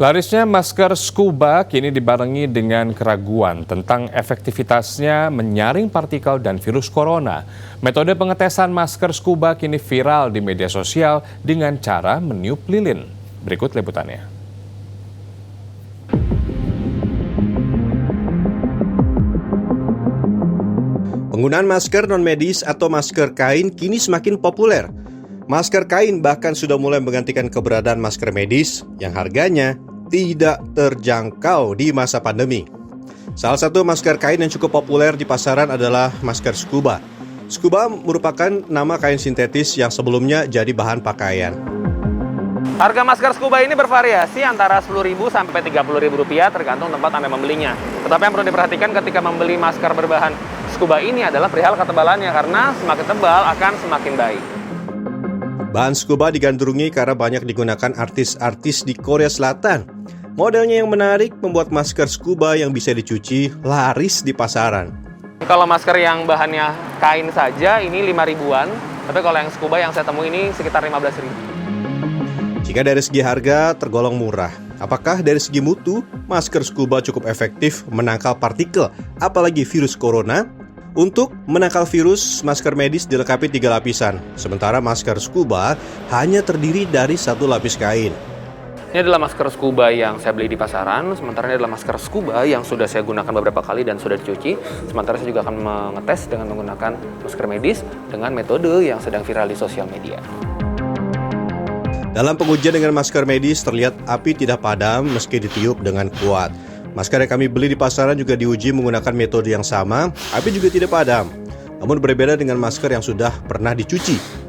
Larisnya masker scuba kini dibarengi dengan keraguan tentang efektivitasnya menyaring partikel dan virus corona. Metode pengetesan masker scuba kini viral di media sosial dengan cara meniup lilin. Berikut liputannya. Penggunaan masker non-medis atau masker kain kini semakin populer. Masker kain bahkan sudah mulai menggantikan keberadaan masker medis yang harganya tidak terjangkau di masa pandemi. Salah satu masker kain yang cukup populer di pasaran adalah masker scuba. Scuba merupakan nama kain sintetis yang sebelumnya jadi bahan pakaian. Harga masker scuba ini bervariasi antara Rp10.000 sampai Rp30.000 tergantung tempat Anda membelinya. Tetapi yang perlu diperhatikan ketika membeli masker berbahan scuba ini adalah perihal ketebalannya, karena semakin tebal akan semakin baik. Bahan scuba digandrungi karena banyak digunakan artis-artis di Korea Selatan. Modelnya yang menarik membuat masker scuba yang bisa dicuci laris di pasaran. Kalau masker yang bahannya kain saja ini 5 ribuan, tapi kalau yang scuba yang saya temui ini sekitar 15.000. Jika dari segi harga tergolong murah, apakah dari segi mutu masker scuba cukup efektif menangkal partikel, apalagi virus corona? Untuk menangkal virus, masker medis dilengkapi 3 lapisan, sementara masker scuba hanya terdiri dari 1 lapis kain. Ini adalah masker scuba yang saya beli di pasaran, sementara ini adalah masker scuba yang sudah saya gunakan beberapa kali dan sudah dicuci. Sementara saya juga akan mengetes dengan menggunakan masker medis dengan metode yang sedang viral di sosial media. Dalam pengujian dengan masker medis terlihat api tidak padam meski ditiup dengan kuat. Masker yang kami beli di pasaran juga diuji menggunakan metode yang sama, api juga tidak padam. Namun berbeda dengan masker yang sudah pernah dicuci.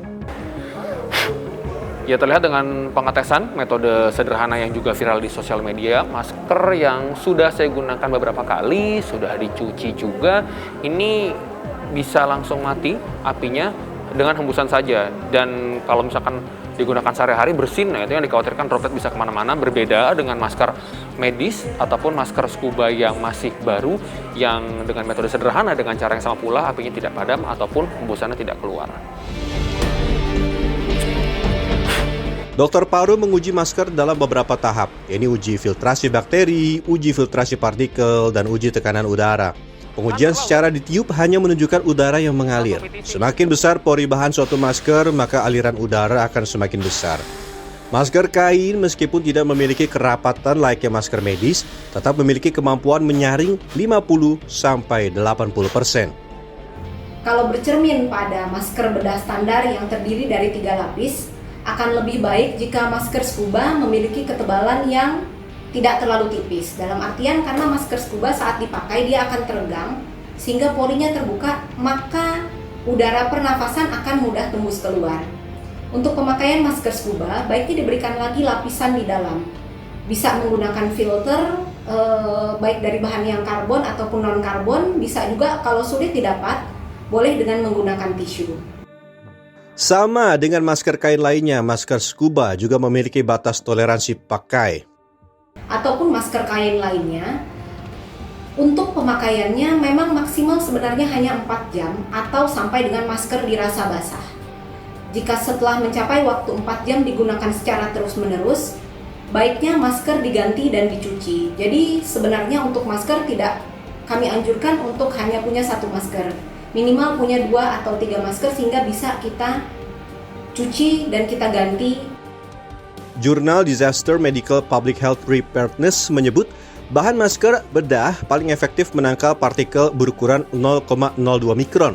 Ya, terlihat dengan pengetesan metode sederhana yang juga viral di sosial media, masker yang sudah saya gunakan beberapa kali, sudah dicuci juga, ini bisa langsung mati apinya dengan hembusan saja. Dan kalau misalkan digunakan sehari-hari bersin, nah itu yang dikhawatirkan droplet bisa kemana-mana. Berbeda dengan masker medis ataupun masker scuba yang masih baru, yang dengan metode sederhana dengan cara yang sama pula, apinya tidak padam ataupun hembusannya tidak keluar. Dokter paru menguji masker dalam beberapa tahap, yaitu uji filtrasi bakteri, uji filtrasi partikel, dan uji tekanan udara. Pengujian secara ditiup hanya menunjukkan udara yang mengalir. Semakin besar pori bahan suatu masker, maka aliran udara akan semakin besar. Masker kain meskipun tidak memiliki kerapatan layaknya masker medis, tetap memiliki kemampuan menyaring 50-80%. Kalau bercermin pada masker bedah standar yang terdiri dari 3 lapis, akan lebih baik jika masker scuba memiliki ketebalan yang tidak terlalu tipis. Dalam artian karena masker scuba saat dipakai dia akan teregang sehingga porinya terbuka, maka udara pernafasan akan mudah tembus keluar. Untuk pemakaian masker scuba baiknya diberikan lagi lapisan di dalam. Bisa menggunakan filter baik dari bahan yang karbon ataupun non karbon, bisa juga kalau sulit didapat boleh dengan menggunakan tisu. Sama dengan masker kain lainnya, masker scuba juga memiliki batas toleransi pakai. Ataupun masker kain lainnya, untuk pemakaiannya memang maksimal sebenarnya hanya 4 jam atau sampai dengan masker dirasa basah. Jika setelah mencapai waktu 4 jam digunakan secara terus-menerus, baiknya masker diganti dan dicuci. Jadi sebenarnya untuk masker tidak kami anjurkan untuk hanya punya 1 masker. Minimal punya 2 atau 3 masker sehingga bisa kita cuci dan kita ganti. Jurnal Disaster Medical Public Health Preparedness menyebut bahan masker bedah paling efektif menangkal partikel berukuran 0,02 mikron,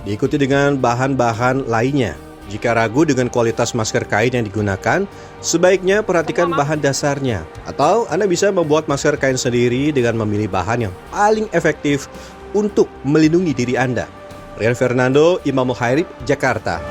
diikuti dengan bahan-bahan lainnya. Jika ragu dengan kualitas masker kain yang digunakan, sebaiknya perhatikan bahan dasarnya. Atau Anda bisa membuat masker kain sendiri dengan memilih bahan yang paling efektif untuk melindungi diri Anda. Rian Fernando, Imam Muhairib, Jakarta.